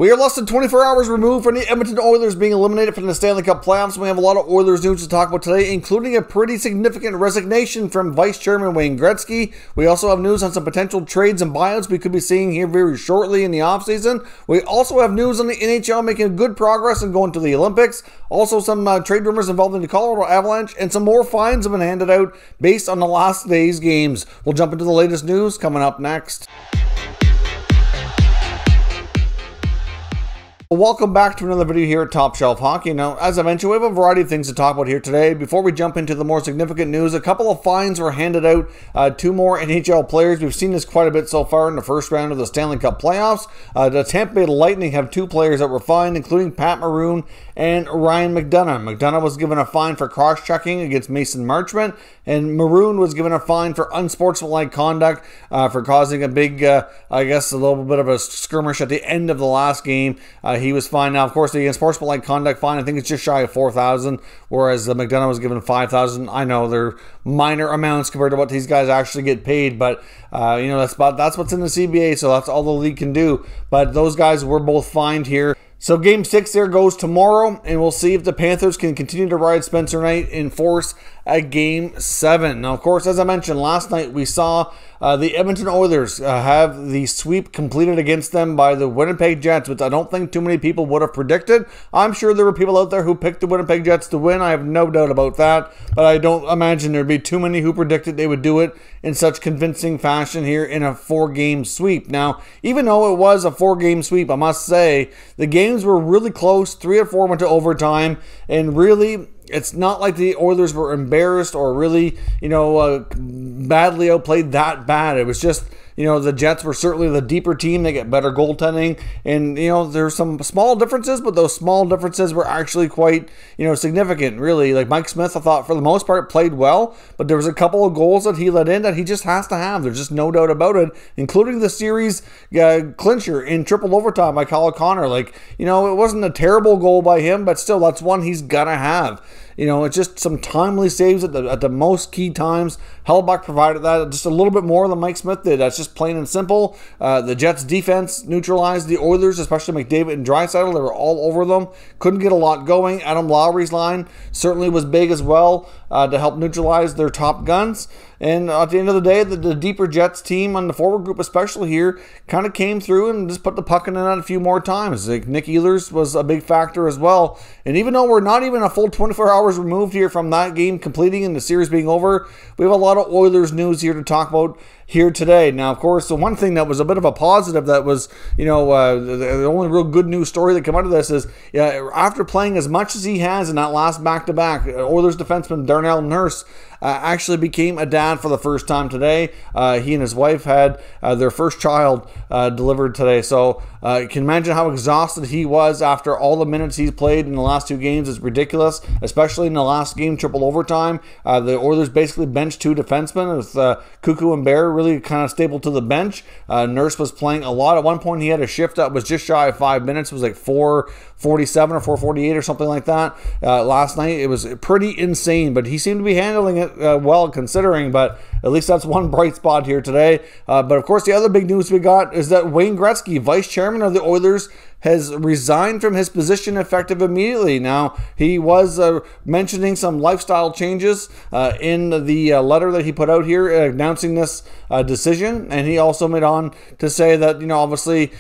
We are less than 24 hours removed from the Edmonton Oilers being eliminated from the Stanley Cup playoffs. We have a lot of Oilers news to talk about today, including a pretty significant resignation from Vice Chairman Wayne Gretzky. We also have news on some potential trades and buyouts we could be seeing here very shortly in the offseason. We also have news on the NHL making good progress and going to the Olympics. Also some trade rumors involving the Colorado Avalanche, and some more fines have been handed out based on the last day's games. We'll jump into the latest news coming up next. Welcome back to another video here at Top Shelf Hockey. Now, as I mentioned, we have a variety of things to talk about here today. Before we jump into the more significant news, a couple of fines were handed out to more NHL players. We've seen this quite a bit so far in the first round of the Stanley Cup playoffs. The Tampa Bay Lightning have two players that were fined, including Pat Maroon and Ryan McDonough. McDonough was given a fine for cross-checking against Mason Marchment, and Maroon was given a fine for unsportsmanlike conduct for causing a big, I guess, a little bit of a skirmish at the end of the last game. He was fined. Now, of course, the unsportsmanlike conduct fine, I think it's just shy of $4,000, whereas McDonough was given $5,000. I know they're minor amounts compared to what these guys actually get paid, but you know, that's what's in the CBA, so that's all the league can do. But those guys were both fined here. So Game 6 there goes tomorrow, and we'll see if the Panthers can continue to ride Spencer Knight in force at Game 7. Now, of course, as I mentioned last night, we saw the Edmonton Oilers have the sweep completed against them by the Winnipeg Jets, which I don't think too many people would have predicted. I'm sure there were people out there who picked the Winnipeg Jets to win. I have no doubt about that, but I don't imagine there'd be too many who predicted they would do it in such convincing fashion here in a 4-game sweep. Now, even though it was a 4-game sweep, I must say the games were really close. 3 or 4 went to overtime, and really, it's not like the Oilers were embarrassed or really, badly outplayed that bad. It was just, the Jets were certainly the deeper team. They get better goaltending, and, there's some small differences, but those small differences were actually quite, significant, really. Like Mike Smith, I thought, for the most part, played well, but there was a couple of goals that he let in that he just has to have. There's just no doubt about it, including the series clincher in triple overtime by Kyle Connor. It wasn't a terrible goal by him, but still, that's one he's got to have. It's just some timely saves at the most key times. Hellebuyck provided that just a little bit more than Mike Smith did. That's just plain and simple. The Jets' defense neutralized the Oilers, especially McDavid and Draisaitl. They were all over them. Couldn't get a lot going. Adam Lowry's line certainly was big as well to help neutralize their top guns. And at the end of the day, the deeper Jets team on the forward group, especially here, kind of came through and just put the puck in the net a few more times. Like Nick Ehlers was a big factor as well. And even though we're not even a full 24 hours removed here from that game completing and the series being over, we have a lot of Oilers news here to talk about here today. Now, of course, the one thing that was a bit of a positive that was, the only real good news story that came out of this is, after playing as much as he has in that last back-to-back, Oilers defenseman Darnell Nurse actually became a dad for the first time today. He and his wife had their first child delivered today. So you can imagine how exhausted he was after all the minutes he's played in the last 2 games. It's ridiculous, especially in the last game, triple overtime. The Oilers basically benched 2 defensemen with Cuckoo and Bear really kind of stapled to the bench. Nurse was playing a lot. At one point, he had a shift that was just shy of 5 minutes. It was like 4:47 or 4:48 or something like that. Last night, it was pretty insane, but he seemed to be handling it well considering, but at least that's one bright spot here today. But of course, the other big news we got is that Wayne Gretzky, vice chairman of the Oilers, has resigned from his position effective immediately. Now, he was mentioning some lifestyle changes in the letter that he put out here announcing this decision, and he also made on to say that, obviously,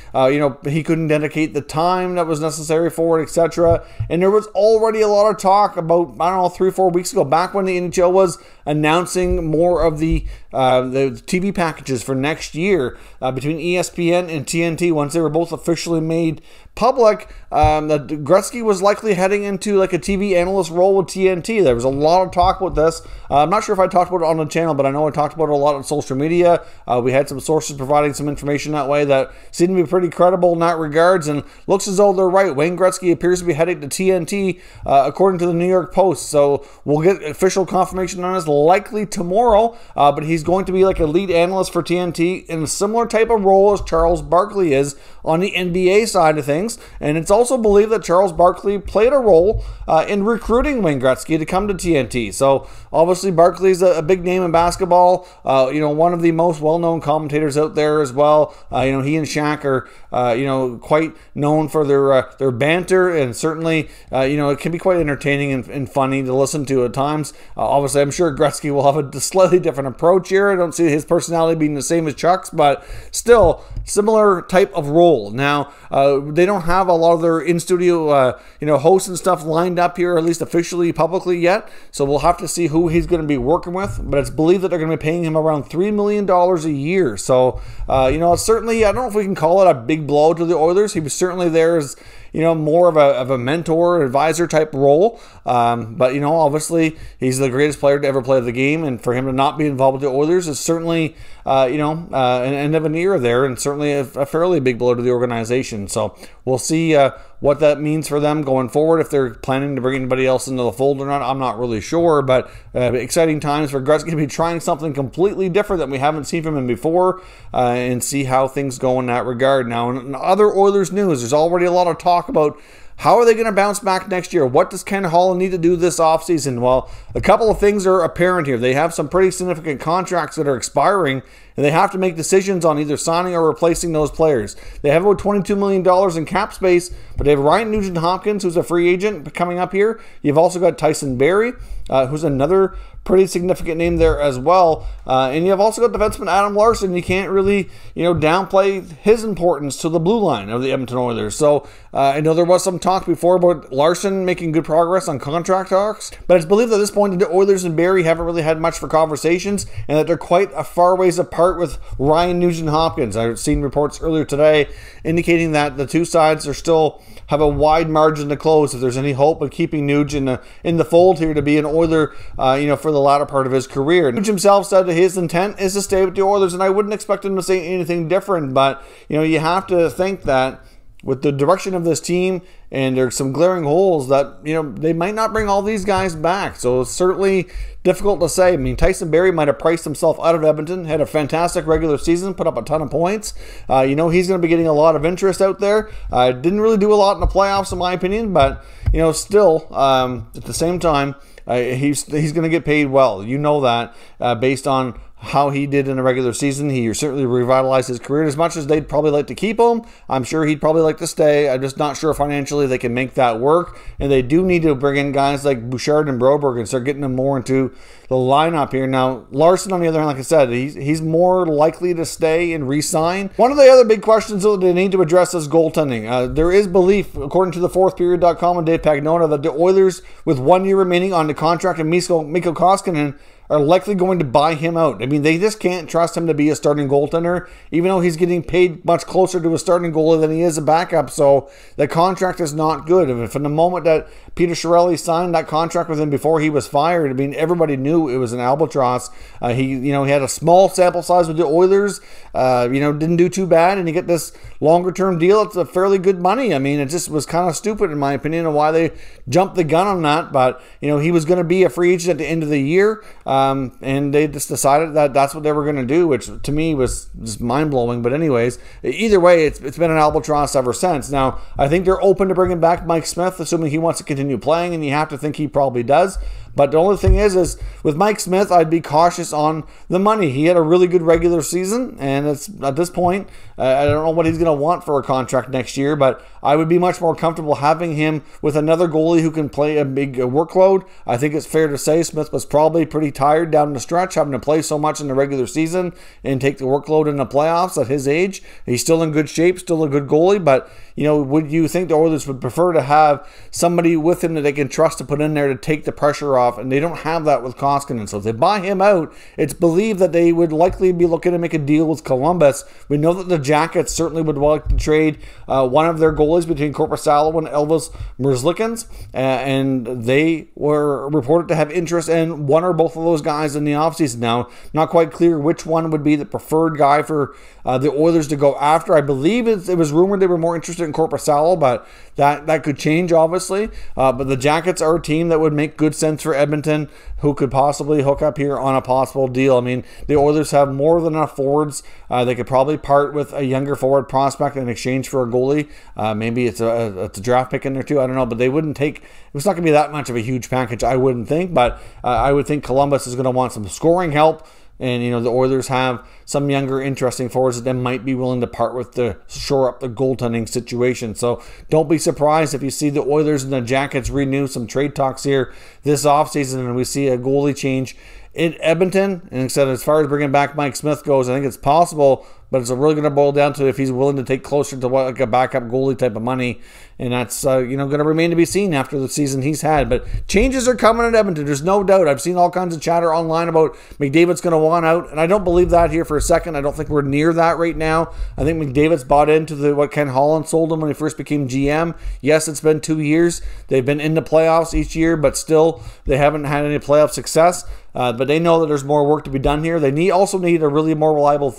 he couldn't dedicate the time that was necessary for it, etc. And there was already a lot of talk about, 3 or 4 weeks ago, back when the NHL was announcing more of the TV packages for next year between ESPN and TNT, once they were both officially made public, that Gretzky was likely heading into like a TV analyst role with TNT. There was a lot of talk about this. I'm not sure if I talked about it on the channel, but I know I talked about it a lot on social media. We had some sources providing some information that way that seemed to be pretty credible in that regards, and looks as though they're right. Wayne Gretzky appears to be heading to TNT according to the New York Post. So we'll get official confirmation on this likely tomorrow. but he's going to be like a lead analyst for TNT in a similar type of role as Charles Barkley is on the NBA side of things. And it's also believed that Charles Barkley played a role in recruiting Wayne Gretzky to come to TNT. So obviously Barkley's a big name in basketball, one of the most well-known commentators out there as well. He and Shaq are, quite known for their banter, and certainly, it can be quite entertaining and funny to listen to at times. Obviously, I'm sure Gretzky will have a slightly different approach here. I don't see his personality being the same as Chuck's, but still, similar type of role. Now, they don't have a lot of their in-studio, hosts and stuff lined up here, at least officially, publicly yet, so we'll have to see who he's going to be working with, but it's believed that they're going to be paying him around $3 million a year. So, it's certainly, I don't know if we can call it a big blow to the Oilers. He was certainly there as, more of a mentor, advisor type role. But, obviously he's the greatest player to ever play the game. And for him to not be involved with the Oilers is certainly, an end of an era there, and certainly a fairly big blow to the organization. So we'll see what that means for them going forward. If they're planning to bring anybody else into the fold or not, I'm not really sure. But exciting times for Gretzky to be trying something completely different that we haven't seen from him before, and see how things go in that regard. Now, in other Oilers news, there's already a lot of talk about how are they going to bounce back next year? What does Ken Holland need to do this offseason? Well, a couple of things are apparent here. They have some pretty significant contracts that are expiring, and they have to make decisions on either signing or replacing those players. They have about $22 million in cap space, but they have Ryan Nugent-Hopkins, who's a free agent coming up here. You've also got Tyson Barrie, who's another pretty significant name there as well. And you have also got defenseman Adam Larsson. You can't really, downplay his importance to the blue line of the Edmonton Oilers. So I know there was some talk before about Larsson making good progress on contract talks, but it's believed at this point that the Oilers and Barrie haven't really had much for conversations, and that they're quite a far ways apart with Ryan Nugent-Hopkins. I've seen reports earlier today indicating that the two sides are still have a wide margin to close if there's any hope of keeping Nuge in the fold here to be an Oiler, for the latter part of his career. Nuge himself said that his intent is to stay with the Oilers, and I wouldn't expect him to say anything different, but, you have to think that with the direction of this team, and there's some glaring holes that, they might not bring all these guys back. So it's certainly difficult to say. I mean, Tyson Barrie might have priced himself out of Edmonton, had a fantastic regular season, put up a ton of points. He's going to be getting a lot of interest out there. Didn't really do a lot in the playoffs, in my opinion, but, still, at the same time, he's going to get paid well. You know that, based on how he did in a regular season. He certainly revitalized his career. As much as they'd probably like to keep him, I'm sure he'd probably like to stay. I'm just not sure financially they can make that work. And they do need to bring in guys like Bouchard and Broberg and start getting them more into the lineup here. Now, Larsson, on the other hand, like I said, he's more likely to stay and re-sign. One of the other big questions that they need to address is goaltending. There is belief, according to the fourthperiod.com and Dave Pagnotta, that the Oilers, with 1 year remaining on the contract of Mikko Koskinen, are likely going to buy him out. I mean, they just can't trust him to be a starting goaltender, even though he's getting paid much closer to a starting goalie than he is a backup. So the contract is not good. And from the moment that Peter Chiarelli signed that contract with him before he was fired, I mean, everybody knew it was an albatross. He had a small sample size with the Oilers. Didn't do too bad, and you get this longer-term deal. It's a fairly good money. I mean, it just was kind of stupid, in my opinion, of why they jumped the gun on that. But he was going to be a free agent at the end of the year. And they just decided that that's what they were going to do, which to me was just mind-blowing. But anyways, either way, it's been an albatross ever since. Now, I think they're open to bringing back Mike Smith, assuming he wants to continue playing, and you have to think he probably does. But the only thing is with Mike Smith, I'd be cautious on the money. He had a really good regular season, and it's at this point, I don't know what he's going to want for a contract next year, but I would be much more comfortable having him with another goalie who can play a big workload. I think it's fair to say Smith was probably pretty tired down the stretch, having to play so much in the regular season and take the workload in the playoffs at his age. He's still in good shape, still a good goalie, but would you think the Oilers would prefer to have somebody with him that they can trust to put in there to take the pressure off? And they don't have that with Koskinen. So if they buy him out, it's believed that they would likely be looking to make a deal with Columbus. We know that the Jackets certainly would like to trade one of their goalies between Korpisalo and Elvis Merzlikins, and they were reported to have interest in one or both of those guys in the offseason. Now, not quite clear which one would be the preferred guy for the Oilers to go after. I believe it was rumored they were more interested in Korpisalo, but that could change, obviously. But the Jackets are a team that would make good sense for for Edmonton who could possibly hook up here on a possible deal. I mean, the Oilers have more than enough forwards. They could probably part with a younger forward prospect in exchange for a goalie. Maybe it's a draft pick in there too. I don't know, but they wouldn't take. It's not going to be that much of a huge package, I wouldn't think. But I would think Columbus is going to want some scoring help. And, you know, the Oilers have some younger, interesting forwards that they might be willing to part with to shore up the goaltending situation. So don't be surprised if you see the Oilers and the Jackets renew some trade talks here this offseason and we see a goalie change in Edmonton. And as far as bringing back Mike Smith goes, I think it's possible, but it's really going to boil down to if he's willing to take closer to what, like a backup goalie type of money. And that's you know, going to remain to be seen after the season he's had. But changes are coming at Edmonton. There's no doubt. I've seen all kinds of chatter online about McDavid's going to want out, and I don't believe that here for a second. I don't think we're near that right now. I think McDavid's bought into what Ken Holland sold him when he first became GM. Yes, it's been 2 years. They've been in the playoffs each year, but still they haven't had any playoff success. But they know that there's more work to be done here. They also need a really more reliable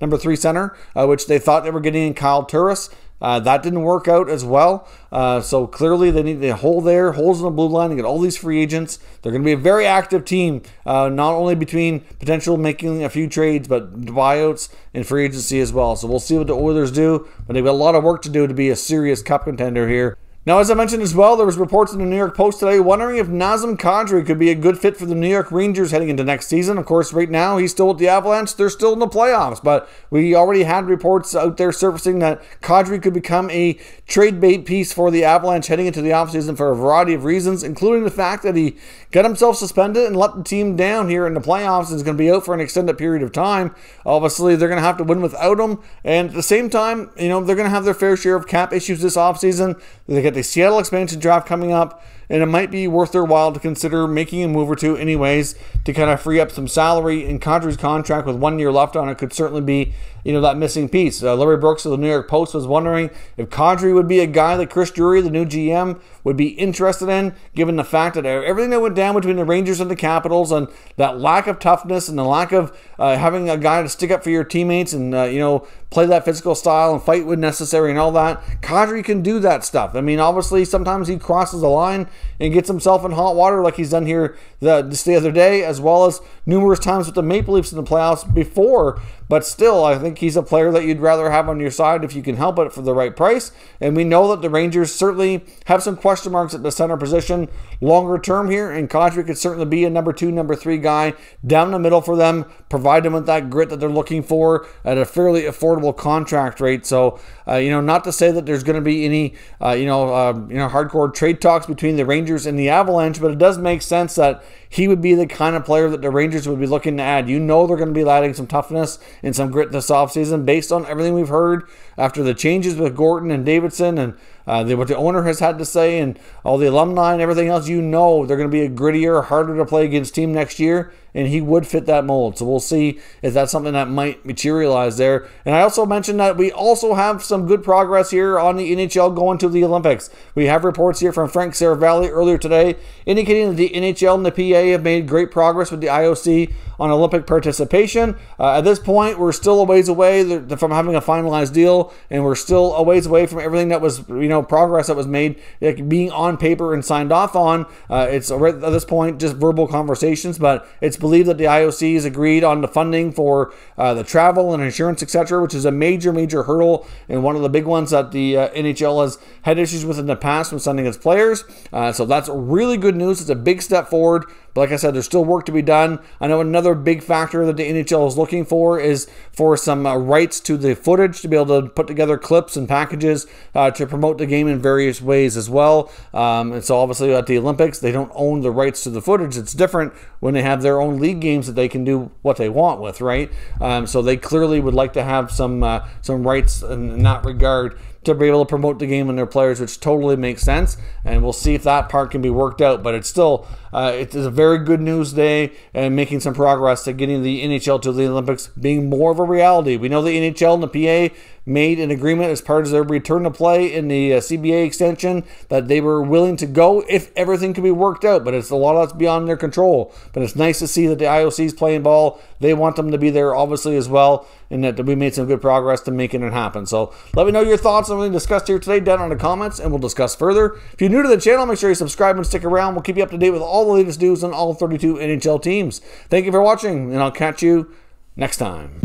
number 3 center, which they thought they were getting in Kyle Turris. That didn't work out as well. So clearly they need the hole there, holes in the blue line, and get all these free agents. They're going to be a very active team, not only between potential making a few trades, but buyouts and free agency as well. So we'll see what the Oilers do, but they've got a lot of work to do to be a serious cup contender here. Now, as I mentioned as well, there was reports in the New York Post today wondering if Nazem Kadri could be a good fit for the New York Rangers heading into next season. Of course, right now, he's still with the Avalanche. They're still in the playoffs, but we already had reports out there surfacing that Kadri could become a trade bait piece for the Avalanche heading into the offseason for a variety of reasons, including the fact that he got himself suspended and let the team down here in the playoffs and is going to be out for an extended period of time. Obviously, they're going to have to win without him, and at the same time, you know, they're going to have their fair share of cap issues this offseason. They get the Seattle expansion draft coming up, and it might be worth their while to consider making a move or two anyways to kind of free up some salary. And Kadri's contract with 1 year left on it could certainly be, you know, that missing piece. Larry Brooks of the New York Post was wondering if Kadri would be a guy that Chris Drury, the new GM, would be interested in, given the fact that everything that went down between the Rangers and the Capitals and that lack of toughness and the lack of having a guy to stick up for your teammates and, you know, play that physical style and fight when necessary and all that. Kadri can do that stuff. I mean, obviously, sometimes he crosses the line and gets himself in hot water like he's done here just the other day, as well as numerous times with the Maple Leafs in the playoffs before. But still, I think he's a player that you'd rather have on your side if you can help it for the right price. And we know that the Rangers certainly have some question marks at the center position longer term here, and Kadri could certainly be a number 2, number 3 guy down the middle for them, provide them with that grit that they're looking for at a fairly affordable contract rate. So, you know, not to say that there's going to be any, hardcore trade talks between the Rangers and the Avalanche, but it does make sense that he would be the kind of player that the Rangers would be looking to add. You know, they're going to be adding some toughness and some grit this offseason based on everything we've heard after the changes with Gorton and Davidson and what the owner has had to say and all the alumni and everything else. You know they're going to be a grittier, harder to play against team next year, and he would fit that mold. So we'll see if that's something that might materialize there. And I also mentioned that we also have some good progress here on the NHL going to the Olympics. We have reports here from Frank Saravalli earlier today indicating that the NHL and the PA have made great progress with the IOC on Olympic participation. At this point, we're still a ways away from having a finalized deal, and we're still a ways away from everything that was, you know, progress that was made being on paper and signed off on. It's at this point just verbal conversations, but it's believed that the IOC has agreed on the funding for the travel and insurance, etc., which is a major hurdle and one of the big ones that the NHL has had issues with in the past when sending its players. So that's really good news. It's a big step forward. But like I said, there's still work to be done. I know another big factor that the NHL is looking for is for some rights to the footage to be able to put together clips and packages to promote the game in various ways as well. And so obviously at the Olympics, they don't own the rights to the footage. It's different when they have their own league games that they can do what they want with, right? So they clearly would like to have some rights in that regard to be able to promote the game and their players, which totally makes sense. And we'll see if that part can be worked out. But it's still, it is a very good news day and making some progress to getting the NHL to the Olympics being more of a reality. We know the NHL and the PA made an agreement as part of their return to play in the CBA extension that they were willing to go if everything could be worked out, but it's a lot of that's beyond their control. But it's nice to see that the IOC is playing ball. They want them to be there, obviously, as well, and that we made some good progress to making it happen. So let me know your thoughts on what we discussed here today down in the comments, and we'll discuss further. If you're new to the channel, make sure you subscribe and stick around. We'll keep you up to date with all the latest news on all 32 NHL teams. Thank you for watching, and I'll catch you next time.